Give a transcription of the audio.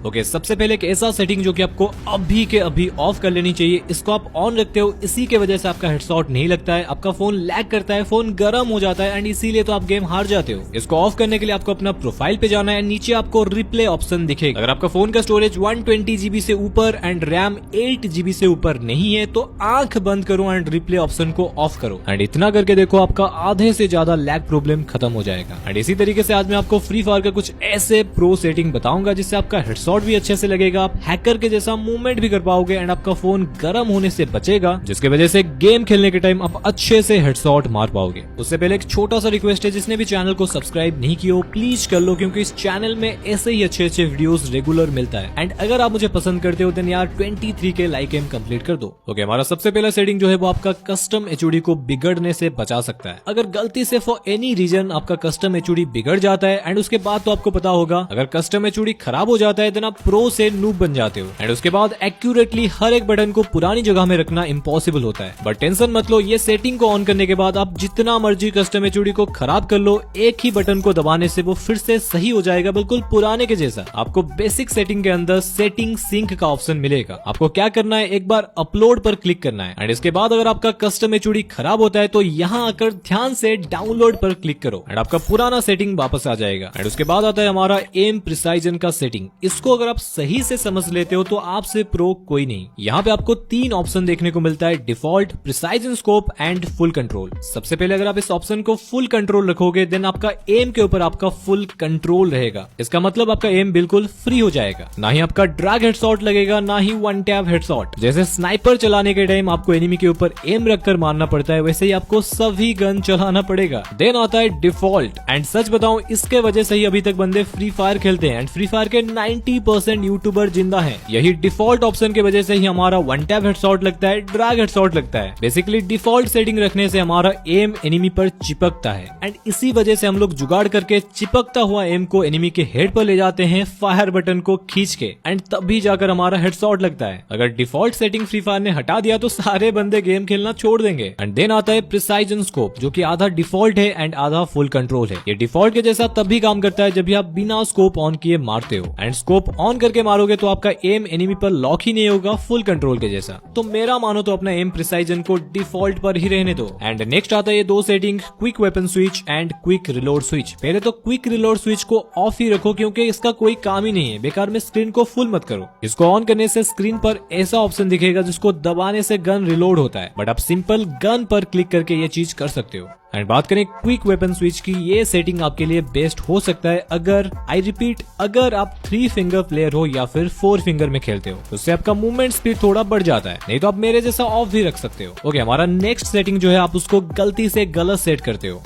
Okay, सबसे पहले एक ऐसा सेटिंग जो कि आपको अभी के अभी ऑफ कर लेनी चाहिए। इसको आप ऑन रखते हो, इसी के वजह से आपका हेडशॉट नहीं लगता है, आपका फोन लैग करता है, फोन गर्म हो जाता है एंड इसीलिए तो आप गेम हार जाते हो। इसको ऑफ करने के लिए आपको अपना प्रोफाइल पे जाना है, नीचे आपको रिप्ले ऑप्शन दिखेगा। अगर आपका फोन का स्टोरेज 120 GB से ऊपर एंड रैम 8 GB से ऊपर नहीं है तो आंख बंद करो एंड रिप्ले ऑप्शन को ऑफ करो एंड इतना करके देखो आपका आधे से ज्यादा लैग प्रॉब्लम खत्म हो जाएगा। एंड इसी तरीके से आज मैं आपको फ्री फायर का कुछ ऐसे प्रो सेटिंग बताऊंगा जिससे आपका हेडशॉट भी अच्छे से लगेगा, आप हैकर के जैसा मूवमेंट भी कर पाओगे एंड आपका फोन गर्म होने से बचेगा, जिसकी वजह से गेम खेलने के टाइम आप अच्छे से हेडशॉट मार पाओगे। उससे पहले एक छोटा सा रिक्वेस्ट है, जिसने भी चैनल को सब्सक्राइब नहीं किया हो प्लीज कर लो, क्योंकि इस चैनल में ऐसे ही अच्छे अच्छे वीडियोस रेगुलर मिलता है। एंड अगर आप मुझे पसंद करते हो देन यार 23 के लाइक एम कंप्लीट कर दो। ओके, हमारा सबसे पहला सेटिंग जो है वो आपका कस्टम एचओडी को बिगड़ने से बचा सकता है। अगर गलती से फॉर एनी रीजन आपका कस्टम एचओडी बिगड़ जाता है एंड उसके बाद तो आपको पता होगा अगर कस्टम एचओडी खराब हो जाता है देन आप प्रो से नूब बन जाते हो एंड उसके बाद एक्यूरेटली हर एक बटन को पुरानी जगह में रखना इम्पॉसिबल होता है। बट टेंशन मत लो, ये सेटिंग को ऑन करने के बाद आप जितना मर्जी कस्टम एचओडी को खराब कर लो, एक ही बटन को दबाने से वो फिर से सही हो जाएगा, बिल्कुल पुराने के जैसा। आपको बेसिक सेटिंग के अंदर सेटिंग सिंक का ऑप्शन मिलेगा। आपको क्या करना है, एक बार अपलोड पर क्लिक करना है एंड इसके बाद अगर आपका कस्टम एचओडी खराब होता है तो यहाँ आकर ध्यान से डाउनलोड पर क्लिक करो एंड आपका पुराना सेटिंग वापस आ जाएगा। एंड उसके बाद आता है हमारा एम प्रिसाइजन का सेटिंग। इसको अगर आप सही से समझ लेते हो तो आपसे प्रो कोई नहीं। यहाँ पे आपको 3 ऑप्शन देखने को मिलता है, default, precision scope and full control. सबसे पहले अगर आप इस ऑप्शन को फुल कंट्रोल रखोगे देन आपका एम के ऊपर आपका फुल कंट्रोल रहेगा। इसका मतलब आपका एम बिल्कुल फ्री हो जाएगा, ना ही आपका ड्रैग हेडशॉट लगेगा, ना ही वन टैप हेडशॉट। जैसे स्नाइपर चलाने के टाइम आपको एनिमी के ऊपर एम रखकर मारना पड़ता है, वैसे ही आपको सभी गन चलाना पड़ेगा। देन आता है डिफॉल्ट। एंड सच बताऊं, इसके वजह से ही अभी तक बंदे फ्री फायर खेलते हैं एंड फ्री फायर के 90% यूट्यूबर जिंदा हैं। यही डिफॉल्ट ऑप्शन की वजह से ही हमारा वन टैप हेडशॉट लगता है, ड्रैग हेडशॉट लगता है। बेसिकली डिफॉल्ट सेटिंग रखने से हमारा एम एनिमी पर चिपकता है एंड इसी वजह से हम लोग जुगाड़ करके चिपकता हुआ एम को एनिमी के हेड पर ले जाते हैं फायर बटन को खींच के एंड तभी जाकर हमारा हेडशॉट लगता है। अगर डिफॉल्ट सेटिंग फ्री फायर ने हटा दिया तो सारे बंदे गेम खेलना छोड़ देंगे। एंड देन आता है प्रिसाइजन स्कोप, जो कि आधा डिफॉल्ट है एंड आधा फुल कंट्रोल है। ये डिफॉल्ट के जैसा तभी काम करता है जब आप बिना स्कोप ऑन किए मारते हो एंड स्कोप ऑन करके मारोगे तो आपका एम एनिमी पर लॉक ही नहीं होगा फुल कंट्रोल के जैसा। तो मेरा मानो तो अपना एम प्रिसाइजन को डिफॉल्ट पर ही रहने दो। एंड नेक्स्ट आता है ये 2 setting, quick weapon switch and quick reload switch. पहले तो क्विक रिलोड स्विच को ऑफ ही रखो क्योंकि इसका कोई काम ही नहीं है, बेकार में स्क्रीन को फुल मत करो। इसको ऑन करने से स्क्रीन पर ऐसा ऑप्शन दिखेगा जिसको दबाने से गन रिलोड होता है, बट आप सिंपल गन पर क्लिक करके ये चीज कर सकते हो। एंड बात करें क्विक वेपन स्विच की, ये सेटिंग आपके लिए बेस्ट हो सकता है अगर, आई रिपीट, अगर आप 3 फिंगर प्लेयर हो या फिर 4 फिंगर में खेलते हो, उससे आपका मूवमेंट स्पीड थोड़ा बढ़ जाता है। नहीं तो आप मेरे जैसा ऑफ भी रख सकते हो। ओके, हमारा नेक्स्ट सेटिंग जो है आप उसको गलती से गलत सेट करते हो।